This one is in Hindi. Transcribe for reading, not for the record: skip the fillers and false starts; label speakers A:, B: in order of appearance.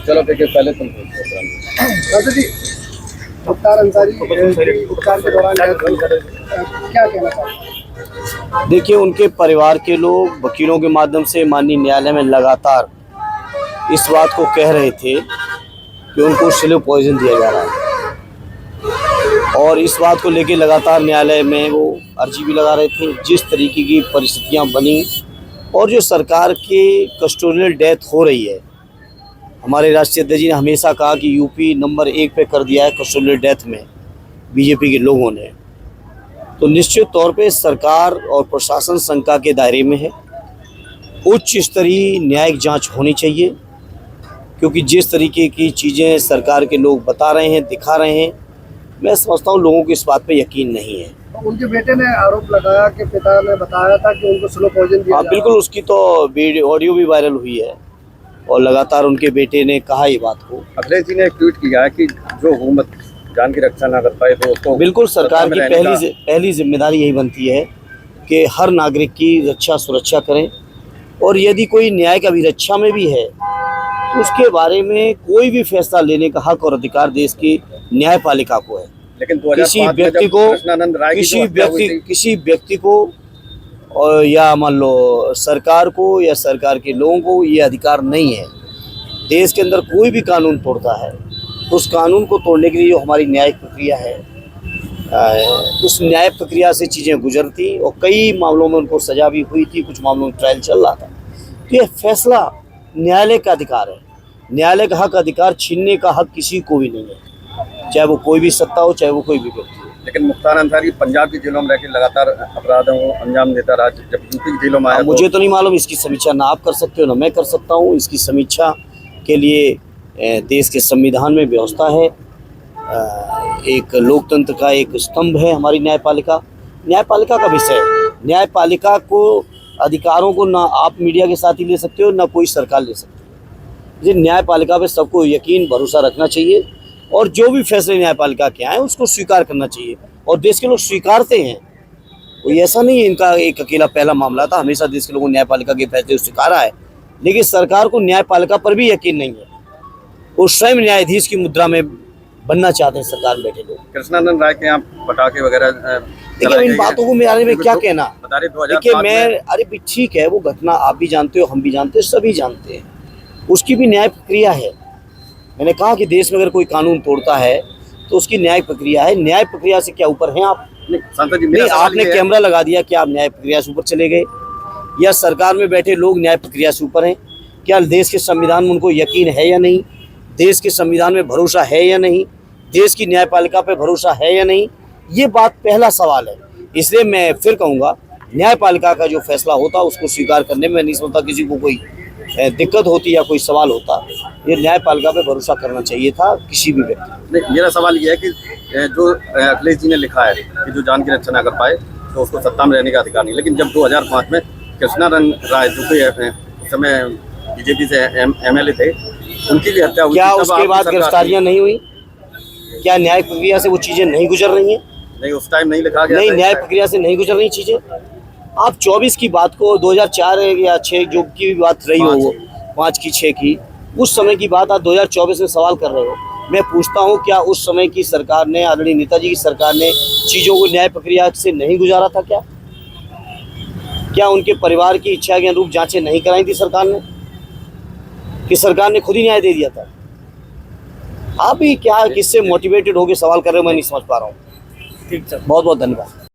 A: चलो देखिए पहले तुम
B: जी मुख्तार अंसारी उपचार के दौरान क्या कहना चाहते?
C: देखिए, उनके परिवार के लोग वकीलों के माध्यम से माननीय न्यायालय में लगातार इस बात को कह रहे थे कि उनको स्लो पॉइजन दिया जा रहा है, और इस बात को लेकर लगातार न्यायालय में वो अर्जी भी लगा रहे थे। जिस तरीके की परिस्थितियां बनी और जो सरकार के कस्टोडियल डेथ हो रही है, हमारे राष्ट्रीय अध्यक्ष जी ने हमेशा कहा कि यूपी नंबर 1 पे कर दिया है कस्टोडियल डेथ में बीजेपी के लोगों ने। तो निश्चित तौर पे सरकार और प्रशासन शंका के दायरे में है। उच्च स्तरीय न्यायिक जांच होनी चाहिए, क्योंकि जिस तरीके की चीज़ें सरकार के लोग बता रहे हैं, दिखा रहे हैं, मैं समझता हूँ लोगों को इस बात पे यकीन नहीं है।
B: उनके बेटे ने आरोप लगाया कि पिता ने बताया था कि उनको स्लो पॉइजन दिया।
C: हाँ बिल्कुल, उसकी तो ऑडियो भी वायरल हुई है और लगातार उनके बेटे ने कहा ये बात को।
A: अखिलेश जी ने एक ट्वीट किया है कि जो हुकूमत जान की रक्षा ना कर पाए तो
C: बिल्कुल सरकार की पहली जिम्मेदारी यही बनती है कि हर नागरिक की रक्षा सुरक्षा करें, और यदि कोई न्यायिक अभिरक्षा में भी है तो उसके बारे में कोई भी फैसला लेने का हक और अधिकार देश की न्यायपालिका को है।
A: लेकिन
C: किसी व्यक्ति को और या मान लो सरकार को या सरकार के लोगों को ये अधिकार नहीं है। देश के अंदर कोई भी कानून तोड़ता है तो उस कानून को तोड़ने के लिए जो हमारी न्यायिक प्रक्रिया है, उस न्याय प्रक्रिया से चीज़ें गुजरती और कई मामलों में उनको सजा भी हुई थी, कुछ मामलों में ट्रायल चल रहा था। तो ये फैसला न्यायालय का अधिकार है। न्यायालय का हक अधिकार छीनने का हक किसी को भी नहीं है, चाहे वो कोई भी सत्ता हो, चाहे वो कोई भी व्यक्ति हो।
A: लेकिन मुख्तार अंसारी पंजाब की जेलों में रहकर लगातार अपराधों को अंजाम देता रहा, जब यूपी की जेलों में आया।
C: मुझे तो नहीं मालूम, इसकी समीक्षा ना आप कर सकते हो ना मैं कर सकता हूँ। इसकी समीक्षा के लिए देश के संविधान में व्यवस्था है। एक लोकतंत्र का एक स्तंभ है हमारी न्यायपालिका। न्यायपालिका का विषय, न्यायपालिका को अधिकारों को ना आप मीडिया के साथ ही ले सकते हो, ना कोई सरकार ले सकती है। ये न्यायपालिका पे सबको यकीन भरोसा रखना चाहिए, और जो भी फैसले न्यायपालिका के आए उसको स्वीकार करना चाहिए, और देश के लोग स्वीकारते हैं। कोई ऐसा नहीं है इनका एक अकेला पहला मामला था, हमेशा देश के लोगों ने न्यायपालिका के फैसले स्वीकारा है। लेकिन सरकार को न्यायपालिका पर भी यकीन नहीं है। वो स्वयं न्यायाधीश की मुद्रा में बनना चाहते हैं सरकार में बैठे लोग।
A: कृष्णानंद राय के यहाँ पटाखे वगैरह,
C: देखिए इन बातों को मेरे बारे में क्या कहना। देखिए अरे भी ठीक है, वो घटना आप भी जानते हो, हम भी जानते हैं, सभी जानते हैं, उसकी भी न्याय प्रक्रिया है। मैंने कहा कि देश में अगर कोई कानून तोड़ता है तो उसकी न्याय प्रक्रिया है। न्याय प्रक्रिया से क्या ऊपर हैं आप? नहीं, आपने कैमरा लगा दिया, क्या आप न्याय प्रक्रिया से ऊपर चले गए? या सरकार में बैठे लोग न्याय प्रक्रिया से ऊपर हैं? क्या देश के संविधान में उनको यकीन है या नहीं? देश के संविधान में भरोसा है या नहीं? देश की न्यायपालिका पे भरोसा है या नहीं? ये बात पहला सवाल है। इसलिए मैं फिर कहूँगा, न्यायपालिका का जो फैसला होता उसको स्वीकार करने में नहीं समझता किसी को कोई दिक्कत होती या कोई सवाल होता। ये न्यायपालिका पे भरोसा करना चाहिए था किसी भी व्यक्ति।
A: मेरा सवाल ये है कि जो अखिलेश जी ने लिखा है कि जो जान की रक्षा ना कर पाए तो उसको सत्ता में रहने का अधिकार नहीं, लेकिन जब 2005 में कृष्णानंद राय जो कि उस समय बीजेपी से MLA थे, उनकी भी हत्या हुई,
C: क्या उसके बाद गिरफ्तारियां नहीं हुई? क्या न्याय प्रक्रिया से वो चीज़ें नहीं गुजर रही हैं?
A: नहीं, उस टाइम नहीं लिखा गया।
C: नहीं, न्याय प्रक्रिया से नहीं गुजर रही चीज़ें। आप 24 की बात को 2004 या 6 जो की भी बात रही हो, 5 की 6 की, उस समय की बात आप 2024 में सवाल कर रहे हो। मैं पूछता हूँ, क्या उस समय की सरकार ने, आदरणीय नेताजी की सरकार ने चीज़ों को न्याय प्रक्रिया से नहीं गुजारा था? क्या उनके परिवार की इच्छा के अनुरूप जांचें नहीं कराई थी सरकार ने, कि सरकार ने खुद ही न्याय दे दिया था? आप भी क्या किससे मोटिवेटेड होकर सवाल कर रहे हो, मैं नहीं समझ पा रहा हूँ। ठीक, बहुत बहुत धन्यवाद।